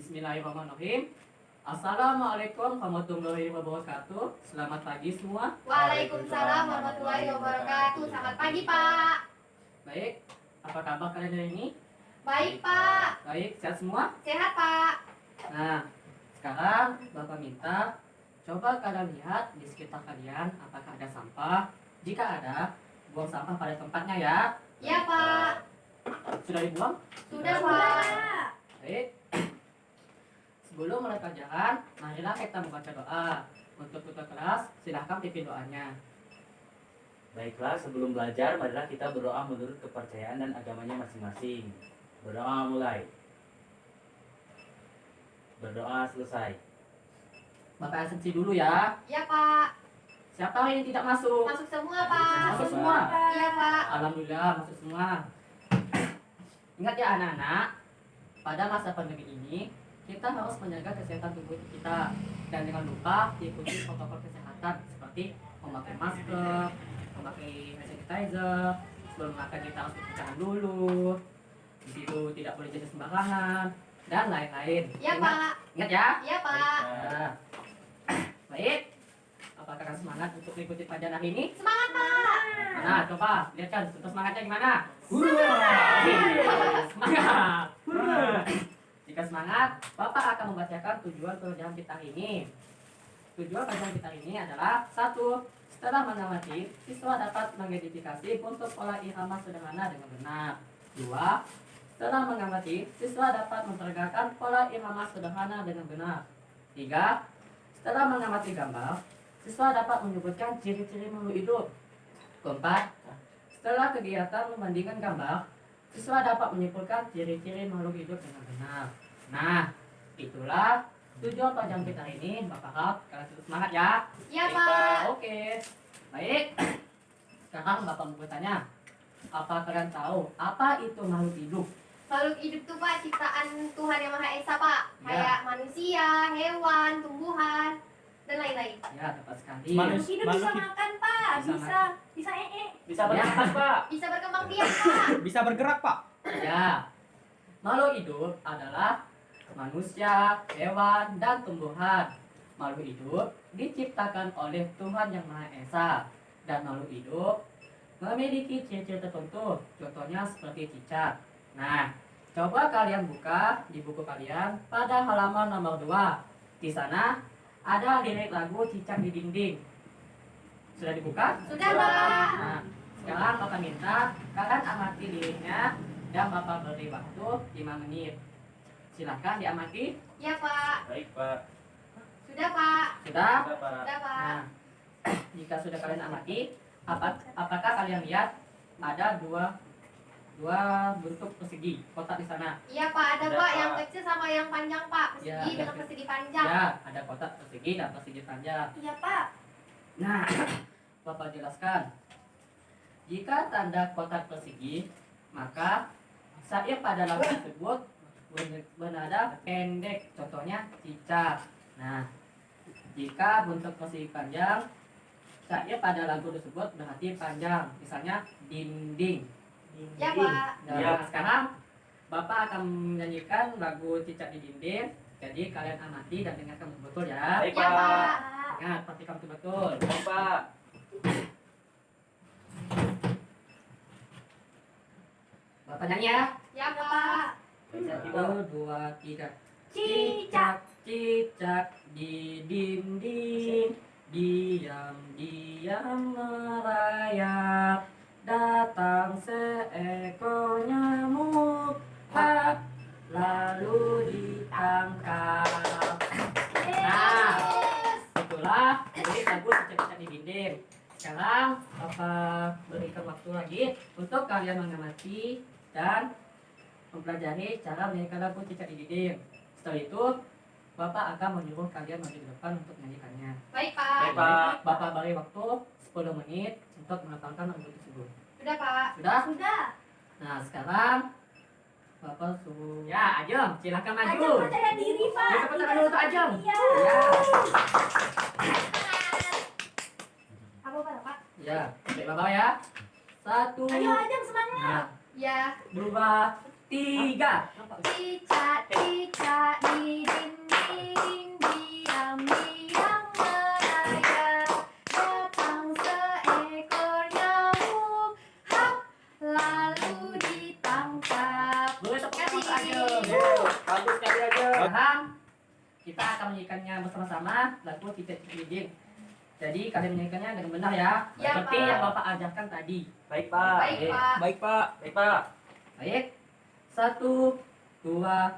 Bismillahirrahmanirrahim. Assalamualaikum warahmatullahi wabarakatuh. Selamat pagi semua. Waalaikumsalam warahmatullahi wabarakatuh. Selamat pagi, Pak. Baik, apa kabar kalian hari ini? Baik, Pak. Baik, sehat semua? Sehat, Pak. Nah, sekarang Bapak minta coba kalian lihat di sekitar kalian apakah ada sampah. Jika ada, buang sampah pada tempatnya ya. Ya, Pak. Sudah dibuang? Sudah, Pak. Baik. Sebelum mulai pelajaran, marilah kita membaca doa. Untuk tutor kelas, silahkan pimpin doanya. Baiklah, sebelum belajar, marilah kita berdoa menurut kepercayaan dan agamanya masing-masing. Berdoa mulai. Berdoa selesai. Bapak absensi dulu ya. Ya, Pak. Siapa yang tidak masuk? Masuk semua, Pak. Masuk semua. Iya, Pak. Alhamdulillah masuk semua. Ingat ya anak-anak, pada masa pandemi ini kita harus menjaga kesehatan tubuh kita dan jangan lupa diikuti protokol kesehatan seperti memakai masker, memakai hand sanitizer, sebelum makan kita harus cuci tangan dulu, di situ tidak boleh jajan sembarangan dan lain-lain. Ya, Pak. Ingat ya. Ya, Pak. Nah, baik. Apakah kalian semangat untuk mengikuti pelajaran hari ini? Semangat, Pak. Nah, coba lihatkan bentuk semangatnya gimana? Semangat. Semangat. Jika semangat, Bapak akan membacakan tujuan pelajaran kita ini. Tujuan pelajaran kita ini adalah 1. Setelah mengamati, siswa dapat mengidentifikasi bentuk pola irama sederhana dengan benar. 2. Setelah mengamati, siswa dapat memperagakan pola irama sederhana dengan benar. 3. Setelah mengamati gambar, siswa dapat menyebutkan ciri-ciri makhluk hidup. 4. Setelah kegiatan membandingkan gambar, siswa dapat menyimpulkan ciri-ciri makhluk hidup dengan benar. Nah, itulah tujuan pelajaran kita ini. Bapak harap kalian tetap semangat ya. Ya, Pak. Oke. Baik. Sekarang Bapak mau bertanya, apa kalian tahu apa itu makhluk hidup? Makhluk hidup tuh, Pak, ciptaan Tuhan Yang Maha Esa, Pak. Ya. Kayak manusia, hewan, tumbuhan, dan lain-lain. Ya, tepat sekali. Makhluk hidup bisa makan, Pak. Bisa Bisa Bisa bernafas, Pak. Bisa berkembang biak, Pak. Bisa bergerak, Pak. Ya. Makhluk hidup adalah manusia, hewan, dan tumbuhan. Makhluk hidup diciptakan oleh Tuhan Yang Maha Esa, dan makhluk hidup memiliki ciri-ciri tertentu. Contohnya seperti cicak. Nah, coba kalian buka di buku kalian pada halaman nomor 2. Di sana ada lirik lagu Cicak di Dinding. Sudah dibuka? Sudah, Pak. Nah, sekarang Bapak minta kalian amati liriknya dan Bapak beri waktu 5 menit. Silahkan diamati. Ya, Pak. Baik, Pak. Sudah, Pak. Sudah? Sudah, Pak. Sudah, Pak. Nah, jika sudah kalian amati, apakah kalian lihat ada dua bentuk persegi kotak di sana? Iya, Pak. Ada, Ada, Pak. Pak. Yang kecil sama yang panjang, Pak. Ya, Persegi dengan ada. persegi panjang. Ya, ada kotak persegi dan persegi panjang. Iya, Pak. Nah, Bapak jelaskan. Jika tanda kotak persegi, maka syair pada lagu tersebut bernada pendek, contohnya cicak. Nah, jika bentuk persegi panjang, syair pada lagu tersebut berarti panjang, misalnya dinding. Ya, Pak. Nah, Ya. sekarang Bapak akan menyanyikan lagu Cicak di Dinding. Jadi kalian amati dan dengarkan betul ya. Baik, Ya, Pak. Pak. Ingat, perhatikan betul. Baik, Pak. Bapak nyanyi ya. Ya, Pak. 1, 2, 3. Cicak. Cicak di dinding, diam-diam merayap. Datang seekor nyamuk, hap, lalu ditangkap. Nah, itulah lirik lagu Cicak-cicak di Dinding. Sekarang Bapak berikan waktu lagi untuk kalian mengamati dan mempelajari cara menyanyikan lagu Cicak di Dinding. Setelah itu, Bapak akan menyuruh kalian maju ke depan untuk menyanyikannya. Baik, Pak. Baik, Pak. Bapak beri waktu 10 menit untuk menghafalkan lagu tersebut. Sudah, Pak. Sudah? Sudah. Nah, sekarang Bapak suruh ya, Ajeng, silakan maju. Ajeng percaya diri, Pak. Ya, tepuk tangan dulu untuk Ajeng. Iya. Ya. Apa, Pak? Ya, baik Bapak ya. 1. Ayo, Ajeng semangat. Nah, Ya. 2, tiga. Cicak cicak di dinding, diam-diam merayap. Datang seekor nyamuk, hap, lalu ditangkap. Boleh tepuk tangan Kasih. aja. Bagus sekali aja. Sekarang kita akan menyanyikannya bersama-sama lagu Titik Dinding. Jadi kalian menyanyikannya dengan benar ya. Ya, Seperti Pak. yang Bapak ajarkan tadi. Baik, Pak. Baik, Pak. Baik, Pak. Baik, Pak. Baik. 1, 2,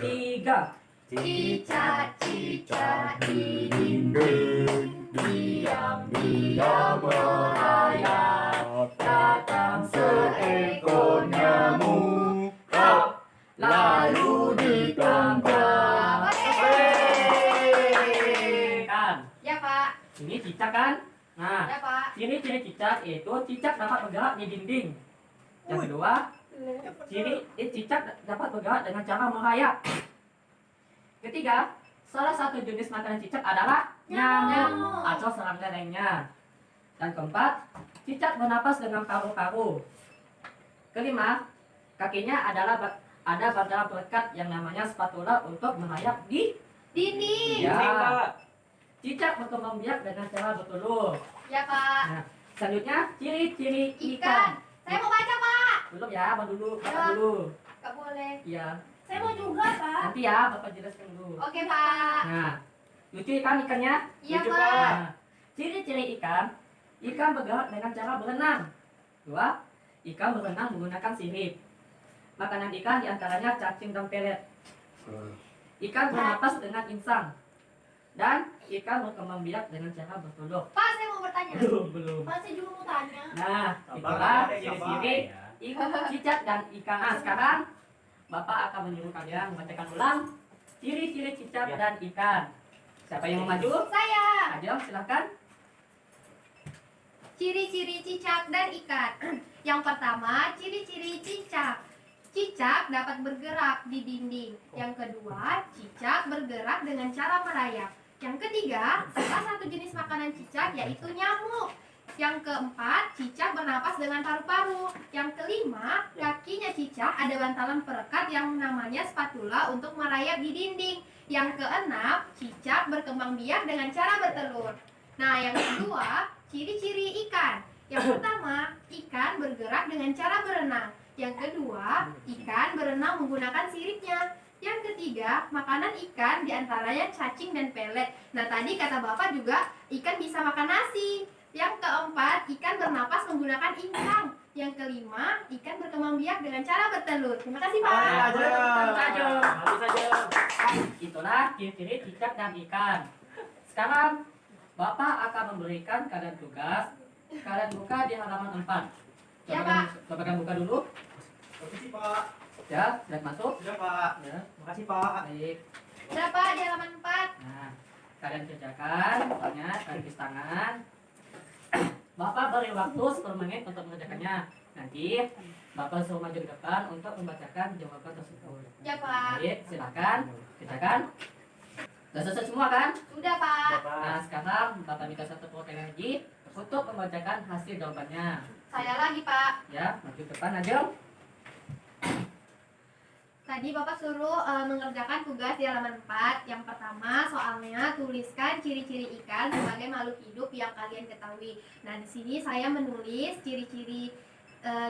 3. Cicak cicak di dinding, diam-diam merayap. Datang seekor nyamuk, hap, lalu ditangkap. Kan. Ya Pak, Ini cicak kan? Nah, ya Pak. ciri-ciri cicak yaitu cicak dapat bergerak di dinding. Yang kedua, cicak dapat bergerak dengan cara merayap. Ketiga, salah satu jenis makanan cicak adalah nyamuk atau serangga lainnya. Dan keempat, cicak bernapas dengan paru-paru. Kelima, kakinya ada bandara pelekat yang namanya spatula untuk merayap di Dinding. Ya. Baik, Pak. cicak berkembang biak dengan cara bertelur. Ya Pak. Nah, selanjutnya ciri-ciri Ikan. ikan. Saya mau baca Pak. Belum ya, Bapak dulu, Bapak Ya. dulu. Gak boleh. Iya, Saya mau juga, Pak. nanti ya Bapak jelaskan dulu. Oke Pak. Nah, lucu kan ikannya? Iya Lucu, Pak. Nah, ciri-ciri ikan bergerak dengan cara berenang. Dua, ikan berenang menggunakan sirip. Makanan ikan diantaranya cacing dan pelet. Ikan bernapas dengan insang. Dan ikan berkembang biak dengan cara bertelur. Pak saya mau bertanya. Belum. Pak, saya juga mau tanya. Nah, itulah ciri-ciri ikan, cicak dan ikan. Nah, sekarang Bapak akan menyuruh kalian membacakan ulang ciri-ciri cicak dan ikan. Siapa yang mau maju? Saya. Ayo, silahkan. Ciri-ciri cicak dan ikan. Yang pertama, ciri-ciri cicak. Cicak dapat bergerak di dinding. Yang kedua, cicak bergerak dengan cara merayap. Yang ketiga, salah satu jenis makanan cicak yaitu nyamuk. Yang keempat, cicak bernapas dengan paru-paru. Yang kelima, kakinya cicak ada bantalan perekat yang namanya spatula untuk merayap di dinding. Yang keenam, cicak berkembang biak dengan cara bertelur. Nah, yang kedua, ciri-ciri ikan. Yang pertama, ikan bergerak dengan cara berenang. Yang kedua, ikan berenang menggunakan siripnya. Yang ketiga, makanan ikan diantaranya cacing dan pelet. Nah, tadi kata Bapak juga ikan bisa makan nasi. Yang keempat, ikan bernapas menggunakan insang. Yang kelima, ikan berkembang biak dengan cara bertelur. Terima kasih, Pak. Bagus aja. Itulah ciri-ciri cicak dan ikan. Sekarang Bapak akan memberikan kalian tugas. Kalian buka di halaman 4. Ya, Pak. Bapak akan buka dulu. Makasih Pak. Ya, dan masuk. Ya Pak. Ya, Makasih Pak. baik. Udah, Pak, di halaman 4. Nah, kalian kerjakan, soalnya kalian tulis tangan. Bapak beri waktu 10 menit untuk mengerjakannya. Nanti Bapak suruh maju ke depan untuk membacakan jawaban tersebut. Ya, Pak. Baik, silakan kerjakan. Sudah selesai semua kan? Sudah, Pak. Nah, sekarang Bapak minta satu pertanyaan lagi untuk membacakan hasil jawabannya. Saya lagi, Pak. Ya, maju ke depan aja. Tadi Bapak suruh mengerjakan tugas di halaman 4. Yang pertama, soalnya tuliskan ciri-ciri ikan sebagai makhluk hidup yang kalian ketahui. Nah, di sini saya menulis ciri-ciri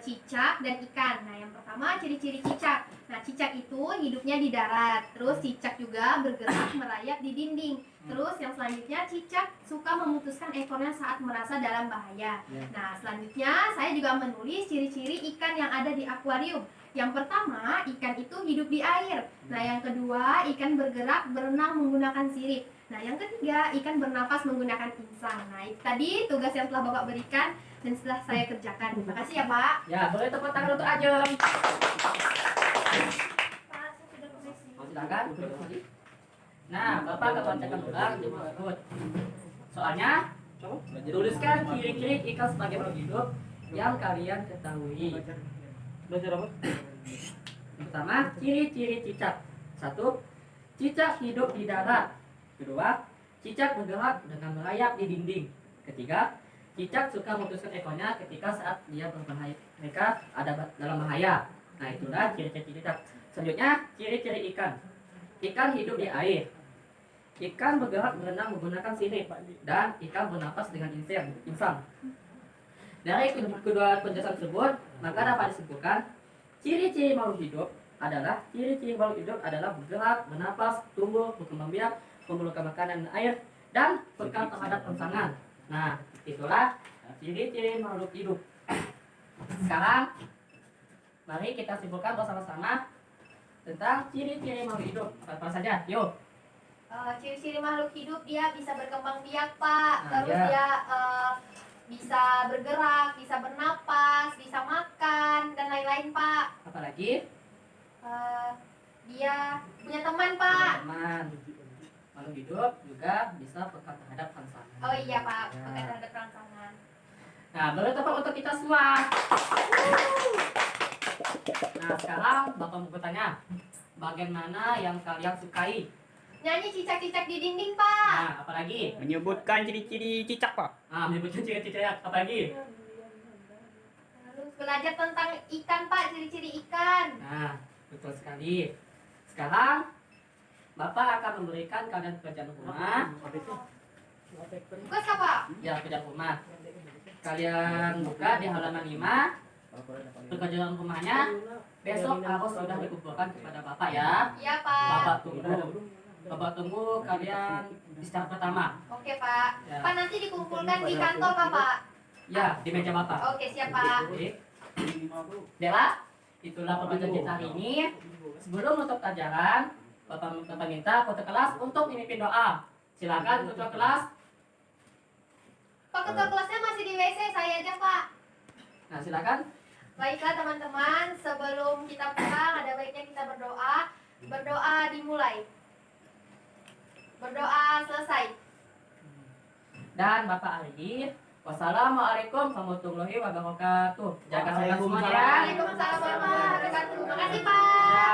cicak dan ikan. Nah, yang pertama ciri-ciri cicak. Nah, cicak itu hidupnya di darat. Terus cicak juga bergerak merayap di dinding. Terus yang selanjutnya cicak suka memutuskan ekornya saat merasa dalam bahaya. Ya. Nah, selanjutnya saya juga menulis ciri-ciri ikan yang ada di akuarium. Yang pertama, ikan itu hidup di air. Nah, yang kedua, ikan bergerak berenang menggunakan sirip. Nah, yang ketiga, ikan bernapas menggunakan insang. Nah, itu tadi tugas yang telah Bapak berikan dan setelah saya kerjakan. Terima kasih ya, Pak. Ya, boleh tepuk tangan untuk Ajeng. Pak, saya sudah koneksi. Silakan. Nah, Bapak akan bacakan ulang di berikut. Soalnya, tuliskan ciri-ciri ikan sebagai makhluk hidup yang kalian ketahui. Belajar apa? Yang pertama, ciri-ciri cicak. 1. Cicak hidup di darat. Kedua, cicak bergerak dengan merayap di dinding. Ketiga, cicak suka memutuskan ekornya ketika saat dia berbahaya, mereka ada dalam bahaya. Nah, itulah ciri-ciri cicak. Selanjutnya, ciri-ciri ikan. Ikan hidup di air. Ikan bergerak berenang menggunakan sirip dan ikan bernapas dengan insang. Dari kedua penjelasan tersebut, maka dapat disimpulkan ciri-ciri makhluk hidup adalah bergerak, bernapas, tumbuh, berkembang biak, memerlukan makanan dan air, dan peka terhadap rangsangan. Nah, itulah ciri-ciri makhluk hidup. Sekarang, mari kita simpulkan bersama-sama tentang ciri-ciri makhluk hidup. Apa saja? Yuk. Ciri-ciri makhluk hidup, dia bisa berkembang biak, Pak. Nah, Terus ya. dia bisa bergerak, bisa bernapas, bisa makan, dan lain-lain, Pak. Apalagi? Dia punya teman, Pak. Teman. Makhluk hidup juga bisa peka terhadap rangsangan. Oh iya, Pak. Ya. Pakai terhadap rangsangan. Nah, beri tepuk untuk kita semua. Nah, sekarang Bapak mau bertanya, bagaimana yang kalian sukai? Nyanyi cicak-cicak di dinding, Pak. Nah, apalagi? Menyebutkan ciri-ciri cicak, Pak. Nah, menyebutkan ciri-ciri apalagi? Lalu belajar tentang ikan, Pak. Ciri-ciri ikan. Nah, betul sekali. Sekarang Bapak akan memberikan kalian pekerjaan rumah. Tugas apa? Ya, pekerjaan rumah. Kalian buka di halaman 5. Pekerjaan rumahnya besok harus sudah dikumpulkan kepada Bapak ya. Iya, Pak. Bapak tunggu kalian di start pertama. Oke, Pak. Ya. Pak, nanti dikumpulkan di kantor, Pak. Ya, di meja Bapak. Oke, siap, Pak. Oke. Dela, itulah pembelajaran kita hari ini. Sebelum menutup pelajaran, Bapak minta ketua kelas untuk memimpin doa. Silakan ketua kelas. Pak, ketua kelasnya masih di WC, saya aja, Pak. Nah, silakan. Baiklah, teman-teman. Sebelum kita pulang, ada baiknya kita berdoa. Berdoa dimulai. Berdoa selesai. Dan Bapak Ari, wassalamualaikum warahmatullahi wabarakatuh. Jaga kesehatan semua ya. Waalaikumsalam warahmatullahi wabarakatuh. Terima kasih, Pak. Ya,